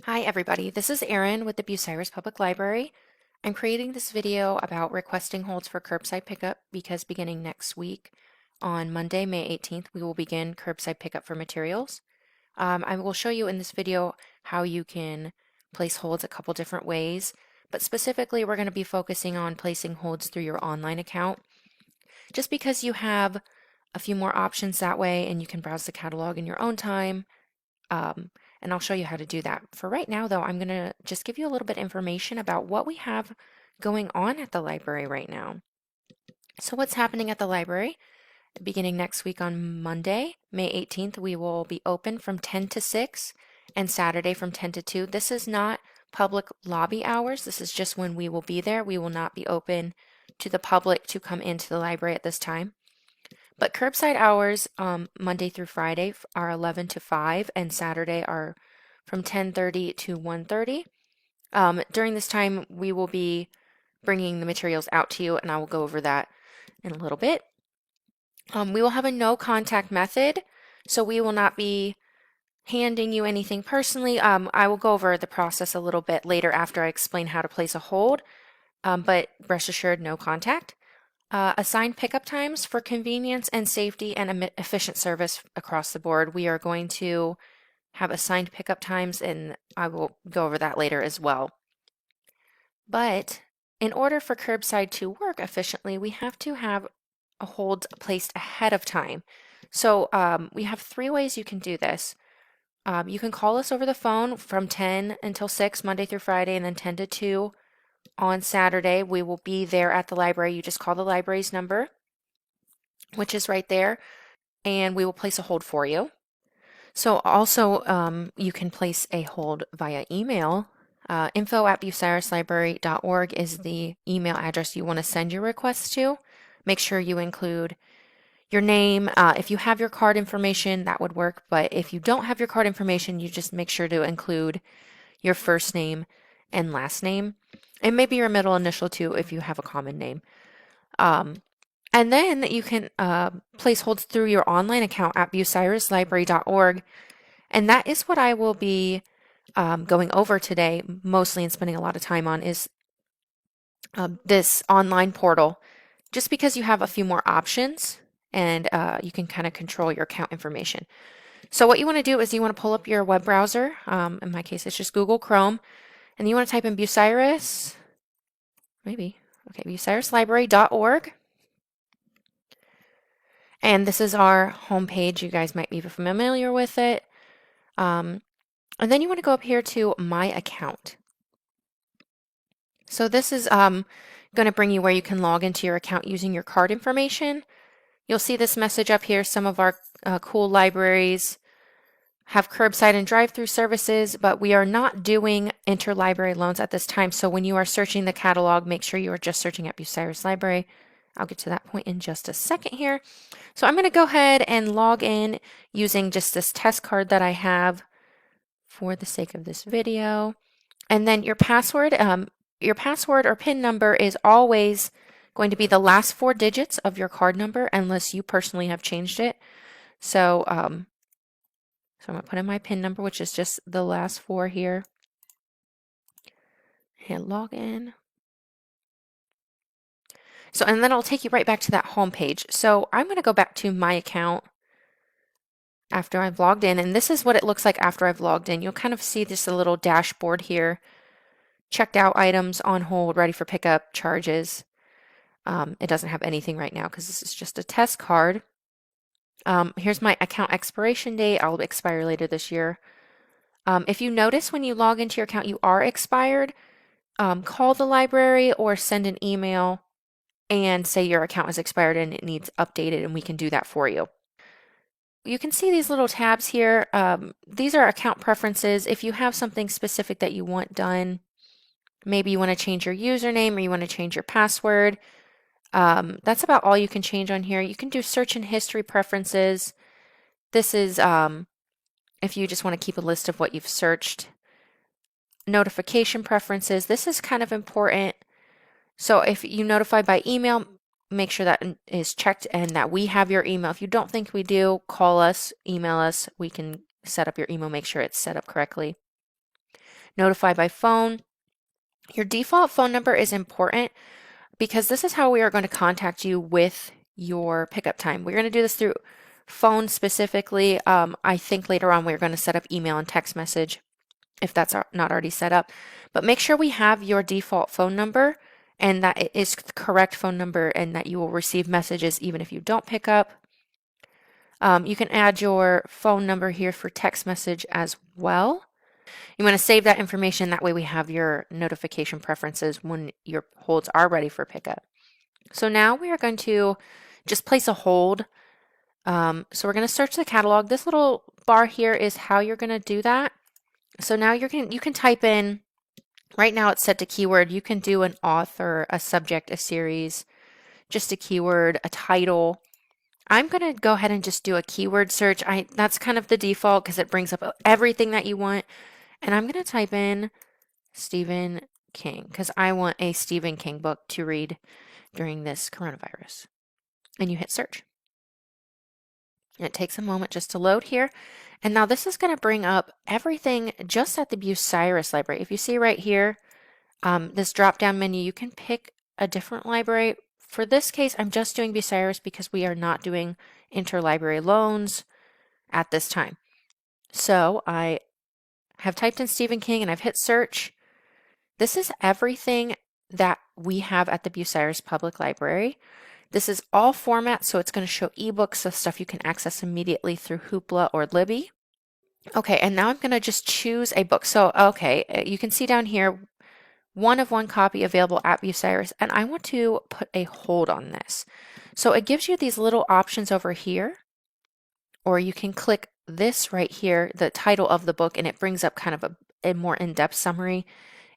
Hi everybody, this is Erin with the Bucyrus Public Library. I'm creating this video about requesting holds for curbside pickup because beginning next week on Monday, May 18th, we will begin curbside pickup for materials. I will show you in this video how you can place holds a couple different ways, but specifically we're going to be focusing on placing holds through your online account just because you have a few more options that way and you can browse the catalog in your own time. And I'll show you how to do that. For right now, though, I'm going to just give you a little bit of information about what we have going on at the library right now. So what's happening at the library? Beginning next week on Monday, May 18th, we will be open from 10 to 6 and Saturday from 10 to 2. This is not public lobby hours. This is just when we will be there. We will not be open to the public to come into the library at this time. But curbside hours Monday through Friday are 11 to 5 and Saturday are from 10:30 to 1:30. During this time, we will be bringing the materials out to you, and I will go over that in a little bit. We will have a no contact method, so we will not be handing you anything personally. I will go over the process a little bit later after I explain how to place a hold, but rest assured, no contact. Assigned pickup times for convenience and safety and efficient service across the board. We are going to have assigned pickup times, and I will go over that later as well. But in order for curbside to work efficiently, we have to have a hold placed ahead of time. So we have 3 ways you can do this. You can call us over the phone from 10 until 6, Monday through Friday, and then 10 to 2 on Saturday. We will be there at the library. You just call the library's number, which is right there, and we will place a hold for you. So also you can place a hold via email. info@bucyruslibrary.org is the email address you want to send your request to. Make sure you include your name. If you have your card information, that would work, but if you don't have your card information, you just make sure to include your first name and last name, and maybe your middle initial too if you have a common name. And then you can place holds through your online account at bucyruslibrary.org, and that is what I will be going over today mostly and spending a lot of time on is this online portal, just because you have a few more options and you can kind of control your account information. So what you want to do is you want to pull up your web browser. In my case, it's just Google Chrome. And you want to type in Bucyrus, bucyruslibrary.org. And this is our homepage. You guys might be familiar with it. And then you want to go up here to My Account. So this is going to bring you where you can log into your account using your card information. You'll see this message up here. Some of our cool libraries have curbside and drive-through services, but we are not doing interlibrary loans at this time. So when you are searching the catalog, make sure you are just searching at Bucyrus Library. I'll get to that point in just a second here. So I'm going to go ahead and log in using just this test card that I have for the sake of this video. And then your password or PIN number is always going to be the last 4 digits of your card number unless you personally have changed it. So I'm going to put in my PIN number, which is just the last 4 here. Hit login. So, and then I'll take you right back to that home page. So I'm going to go back to my account after I've logged in, and this is what it looks like after I've logged in. You'll kind of see just a little dashboard here. Checked out items, on hold, ready for pickup, charges. It doesn't have anything right now because this is just a test card. Here's my account expiration date. I'll expire later this year. If you notice when you log into your account you are expired, call the library or send an email and say your account is expired and it needs updated, and we can do that for you. You can see these little tabs here. These are account preferences. If you have something specific that you want done, maybe you want to change your username or you want to change your password, that's about all you can change on here. You can do search and history preferences. This is if you just want to keep a list of what you've searched. Notification preferences. This is kind of important. So if you notify by email, make sure that is checked and that we have your email. If you don't think we do, call us, email us. We can set up your email, make sure it's set up correctly. notify by phone. Your default phone number is important because this is how we are going to contact you with your pickup time. We're going to do this through phone specifically. I think later on we're going to set up email and text message if that's not already set up. But make sure we have your default phone number and that it is the correct phone number and that you will receive messages even if you don't pick up. You can add your phone number here for text message as well. You want to save that information, that way we have your notification preferences when your holds are ready for pickup. So now we are going to just place a hold. So we're going to search the catalog. This little bar here is how you're going to do that. So now you can type in, right now it's set to keyword. You can do an author, a subject, a series, just a keyword, a title. I'm going to go ahead and just do a keyword search. That's kind of the default because it brings up everything that you want. And I'm going to type in Stephen King because I want a Stephen King book to read during this coronavirus. And you hit search. And it takes a moment just to load here. And now this is going to bring up everything just at the Bucyrus Library. If you see right here, this drop-down menu, you can pick a different library. For this case, I'm just doing Bucyrus because we are not doing interlibrary loans at this time. So I have typed in Stephen King and I've hit search. This is everything that we have at the Bucyrus Public Library. This is all formats, so it's going to show ebooks, so stuff you can access immediately through Hoopla or Libby. Okay, and now I'm going to just choose a book. So, okay, you can see down here, 1 of 1 copy available at Bucyrus, and I want to put a hold on this. So it gives you these little options over here, or you can click this right here, the title of the book, and it brings up kind of a more in-depth summary.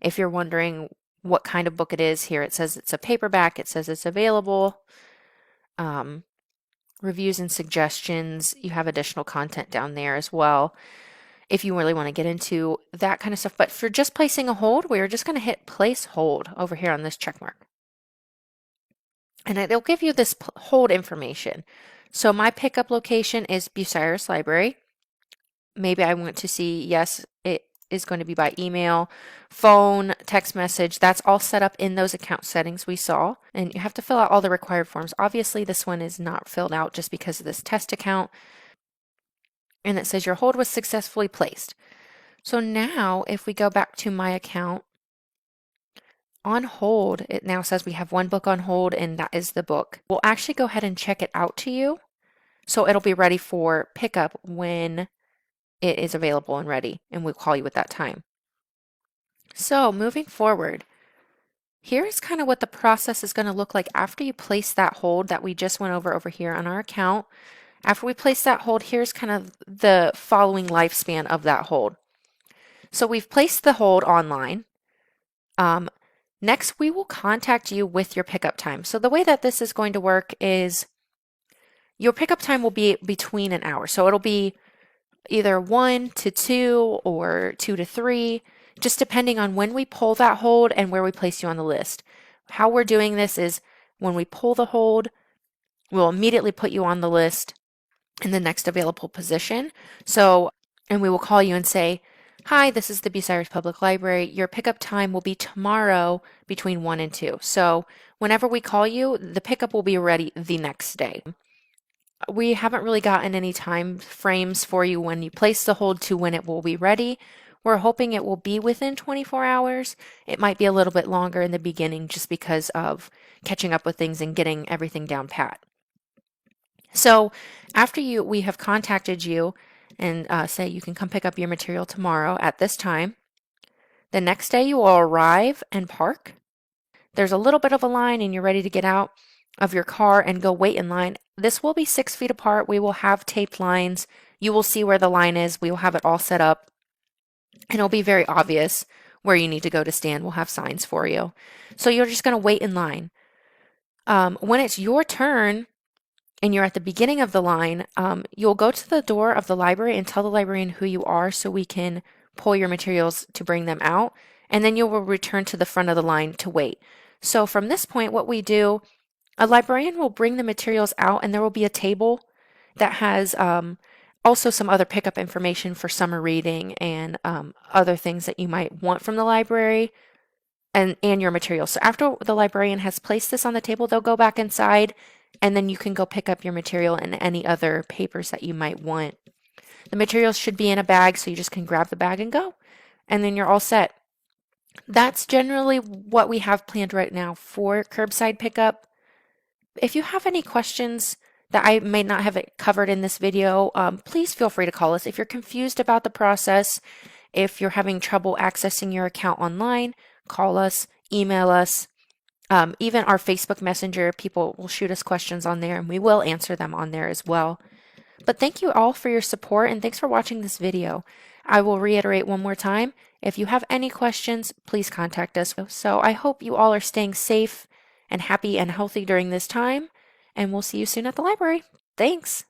If you're wondering what kind of book it is, here it says it's a paperback, it says it's available. Reviews and suggestions, you have additional content down there as well if you really want to get into that kind of stuff. But for just placing a hold, we're just going to hit place hold over here on this check mark. And it'll give you this hold information. So my pickup location is Bucyrus Library. Maybe I want to see, yes, it is going to be by email, phone, text message. That's all set up in those account settings we saw. And you have to fill out all the required forms. Obviously, this one is not filled out just because of this test account. And it says your hold was successfully placed. So now if we go back to my account, on hold, it now says we have 1 book on hold, and that is the book. We'll actually go ahead and check it out to you. So it'll be ready for pickup when it is available and ready, and we'll call you at that time. So moving forward, here's kind of what the process is going to look like after you place that hold that we just went over here on our account. After we place that hold, here's kind of the following lifespan of that hold. So we've placed the hold online. Next, we will contact you with your pickup time. So the way that this is going to work is your pickup time will be between an hour. So it'll be either 1 to 2 or 2 to 3, just depending on when we pull that hold and where we place you on the list. How we're doing this is when we pull the hold, we'll immediately put you on the list in the next available position. And we will call you and say, hi, this is the Bucyrus Public Library. Your pickup time will be tomorrow between 1 and 2. So whenever we call you, the pickup will be ready the next day. We haven't really gotten any time frames for you when you place the hold to when it will be ready. We're hoping it will be within 24 hours. It might be a little bit longer in the beginning just because of catching up with things and getting everything down pat. So after we have contacted you and say you can come pick up your material tomorrow at this time, the next day you will arrive and park. There's a little bit of a line and you're ready to get out of your car and go wait in line. This will be 6 feet apart. We will have taped lines. You will see where the line is. We will have it all set up. And it'll be very obvious where you need to go to stand. We'll have signs for you. So you're just going to wait in line. When it's your turn and you're at the beginning of the line, you'll go to the door of the library and tell the librarian who you are so we can pull your materials to bring them out. And then you will return to the front of the line to wait. So from this point, what we do, a librarian will bring the materials out and there will be a table that has Also some other pickup information for summer reading and other things that you might want from the library and your materials. So after the librarian has placed this on the table, they'll go back inside and then you can go pick up your material and any other papers that you might want. The materials should be in a bag, so you just can grab the bag and go. And then you're all set. That's generally what we have planned right now for curbside pickup. If you have any questions that I may not have covered in this video, please feel free to call us. If you're confused about the process, if you're having trouble accessing your account online, call us, email us. Even our Facebook Messenger, people will shoot us questions on there and we will answer them on there as well. But thank you all for your support and thanks for watching this video. I will reiterate one more time. If you have any questions, please contact us. So I hope you all are staying safe and happy and healthy during this time, and we'll see you soon at the library. Thanks.